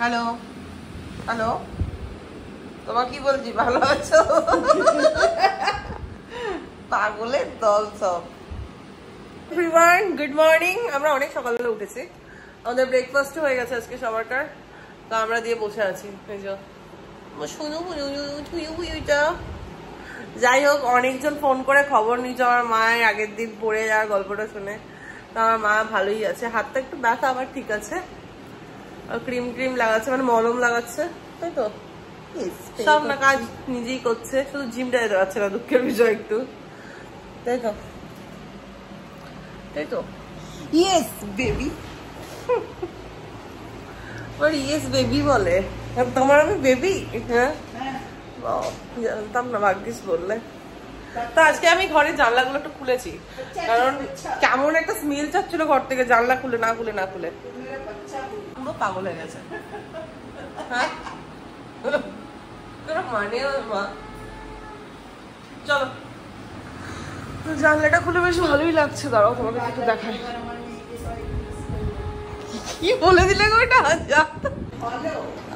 Hello hello, তোমার কি বলছি, ভালো আছো? পাগলের দল সব। Everyone good morning. আমরা অনেক সকালবেলা উঠেছি, আমাদের ব্রেকফাস্ট হয়ে গেছে আজকে সবারকার, তো আমরা দিয়ে বসে আছি। যাই হোক, অনেকজন ফোন করে খবর নিয়েছে আমার মায়ের আগের দিন পড়ে যাওয়ার গল্পটা শুনে। তো আমার মা ভালোই আছে, হাতটা একটু ব্যথা আবার ঠিক আছে, আর ক্রিম ক্রিম লাগাচ্ছে, মানে মলম লাগাচ্ছে, তাই তো সব না কাজ নিজেই করছে, শুধু জিমটা যেতে পারছে না, দুঃখের বিষয় একটু, তাই তো তাই তো। ইয়েস বেবি, আর ইয়েস বেবি বলে, তোমার আমি বেবি? হ্যাঁ জানতাম না, ভাগ্যিস বললে। তো আজকে আমি ঘরের জানলাগুলো একটু খুলেছি, কারণ কেমন একটা স্মেল চাচ্ছিল ঘর থেকে, জানলা খুলে না খুলে না খুলে পুরো পাগল হয়ে গেছে। হ্যাঁ মানে মা চলো, তো জানলাটা খুলে বেশ ভালোই লাগছে। দাঁড়াও তোমাকে একটু দেখাই। কি বলে দিলে গো এটা?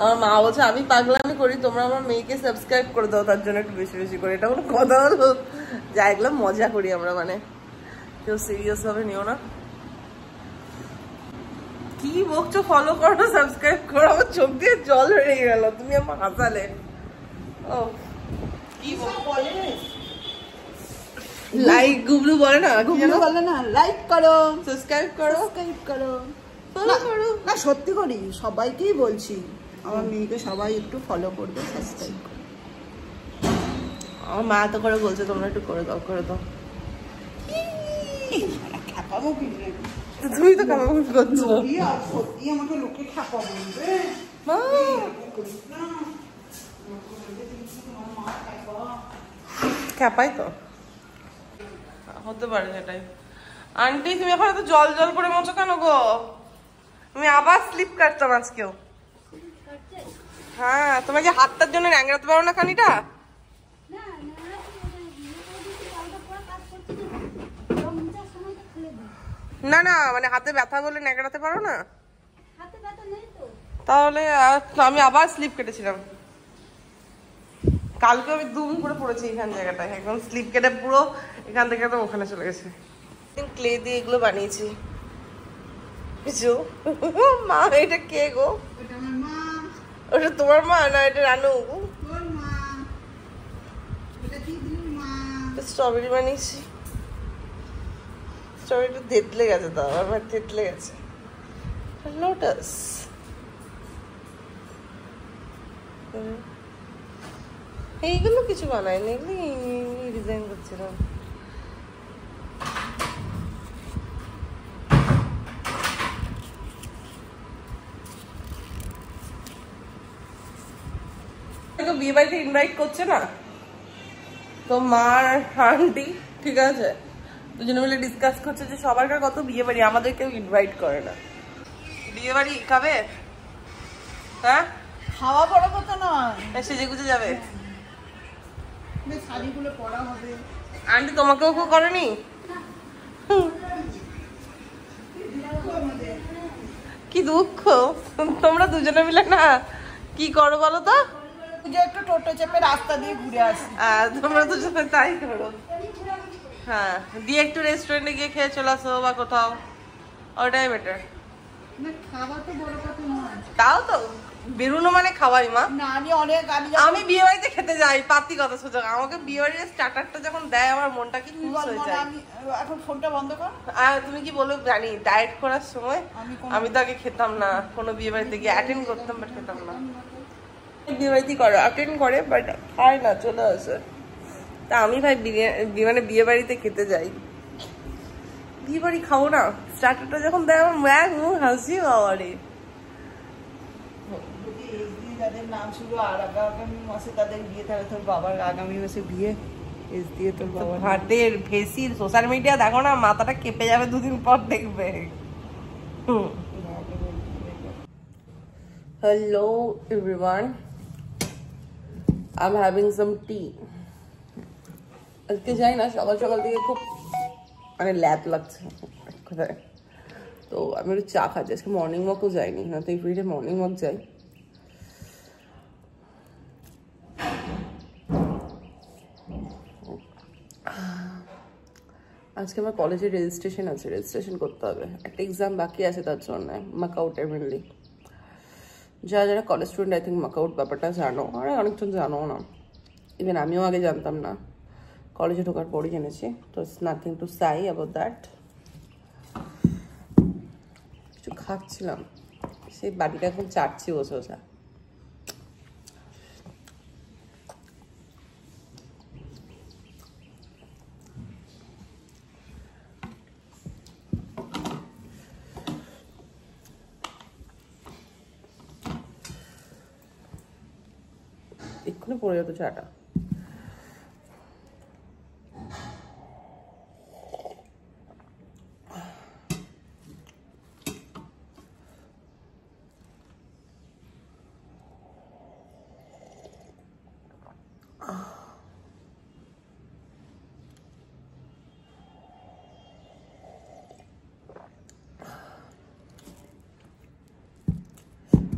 আমার মা বলছে আমি পাগলামি করি, তোমরা আমার মেয়েকে সাবস্ক্রাইব করে দাও তার জন্য একটু বেশি বেশি করে। এটা কোনো কথা হলো? যা এগুলো মজা করি আমরা, মানে কেউ সিরিয়াস ভাবে নিও না। কি বকছো? ফলো করো, সাবস্ক্রাইব করো। আমার চোখ দিয়ে জল হয়ে গেল, তুমি আমার হাসালে। ও কি বলে, লাইক গুবলু বলে না, গুবলু বলে না, লাইক করো, সাবস্ক্রাইব করো, সাবস্ক্রাইব করো, ফলো করো। না সত্যি করি, সবাইকেই বলছি আমার মেয়েকে সবাই একটু ফলো করবে, সাবস্ক্রাইব করবে। আমার মা তো করে বলছে তোমরা একটু করে দাও, করে দাও। খ্যাপাবো কি, তুমি তো কামাবো করছো, সত্যি আমাকে লোকে খ্যাপা বলবে। মা খ্যাপাই তো হতে পারে সেটাই। আন্টি তুমি এখন এত জল জল করে মোছো কেন গো? আমি আবার স্লিপ কাটতাম আজকেও। হ্যাঁ, তোমার কি হাতটার জন্য ন্যাংরাতে পারো না খানিটা? না না, মানে হাতে ব্যথা বলে ন্যাংরাতে পারো না? তাহলে আমি আবার স্লিপ কেটেছিলাম কালকে, আমি দুম করে পড়েছি এখান জায়গাটায়, একদম স্লিপ কেটে পুরো এখান থেকে একদম ওখানে চলে গেছে। ক্লে দিয়ে এগুলো বানিয়েছি। মা এটা কে গো? ওটা তোমার মা না, এটা রানু। স্ট্রবেরি বানিয়েছি, স্ট্রবেরিটা থেতলে গেছে, তো আমার থেতলে গেছে। লোটাস এইগুলো কিছু বানায়নি, এগুলো ডিজাইন করছিলাম। বিয়ে বাড়িতে ইনভাইট করছে না তো, মার আন্টি ঠিক আছে, দুজনে মিলে ডিসকাস করছে যে সবার কত বিয়ে বাড়ি, আমাদের কেউ ইনভাইট করে না। বিয়ে বাড়ি খাবে? হ্যাঁ, খাওয়া বড় কথা নয়, সেজে গুজে যাবে, শাড়িগুলো পরা হবে। আন্টি তোমাকেও কেউ করেনি? কি দুঃখ, তোমরা দুজনে মিলে না কি করো বলো তো? একটু টোটো চেপে রাস্তা দিয়ে ঘুরে আসি। তোমরা দুজনে তাই করো। হ্যাঁ, দিয়ে একটু রেস্টুরেন্টে গিয়ে খেয়ে চলে আসো বা কোথাও, ওটাই বেটার। খাওয়া তো বড় কথা নয়, তাও তো বেরোনো মানে খাওয়াই মা। না আমি বিয়ে বাড়িতে খেতে যাই, পাতি কথা সোজা, আমাকে বিয়ে বাড়ির স্টার্টারটা যখন দেয় আমার মনটা কি খুশি হয়ে যায়। এখন ফোনটা বন্ধ কর। আর তুমি কি বলো জানি, ডায়েট করার সময় আমি তো আগে খেতাম না, কোনো বিয়ে বাড়িতে গিয়ে অ্যাটেন্ড করতাম বাট খেতাম না। বিয়ে বাড়িতে করে অ্যাটেন্ড করে বাট খায় না, চলে আসে। তা আমি ভাই মানে বিয়ে বাড়িতে খেতে যাই, বিয়ে বাড়ি খাবো না, স্টার্টারটা যখন দেয় আমার ম্যাক মুখ হাসি বাবারে। যাদের নাম ছিল আর আগামী মাসে তাদের বিয়ে, তাহলে তোর বাবার আগামী মাসে বিয়ে, এস দিয়ে তোর বাবা ভাতের ভেসির সোশ্যাল মিডিয়া দেখো না, মাথাটা কেঁপে যাবে দুদিন পর দেখবে। Hello everyone, I am having some tea. আজকে যাই না, সকাল সকাল থেকে খুব মানে ল্যাপ লাগছে কোথায়, তো আমি একটু চা খাচ্ছি। আজকে মর্নিং ওয়াকও যাইনি, না তো এই ফ্রিডে মর্নিং ওয়াক যাই, আজকে আমার কলেজের রেজিস্ট্রেশন আছে, রেজিস্ট্রেশন করতে হবে, একটা এক্সাম বাকি আছে তার জন্য। মাকআউটের মেনলি যারা যারা কলেজ স্টুডেন্ট আই থিঙ্ক মাকআউট ব্যাপারটা জানো, আর অনেকজন জানো না, ইভেন আমিও আগে জানতাম না, কলেজে ঢোকার পরই জেনেছি। তো it's nothing to Sai about that. কিছু খাচ্ছিলাম, সেই বাটিটা এখন চাটছি বসে বসে। এক্ষুনি পড়ে যেত চাটা।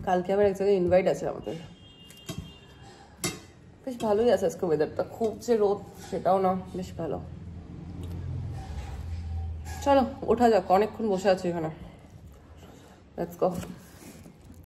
কালকে আবার এক জায়গায় ইনভাইট আছে আমাদের, বেশ ভালোই আছে আজকে ওয়েদারটা, খুব যে রোদ সেটাও না, বেশ ভালো। চলো ওঠা যাক, অনেকক্ষণ বসে আছি এখানে, লেটস গো।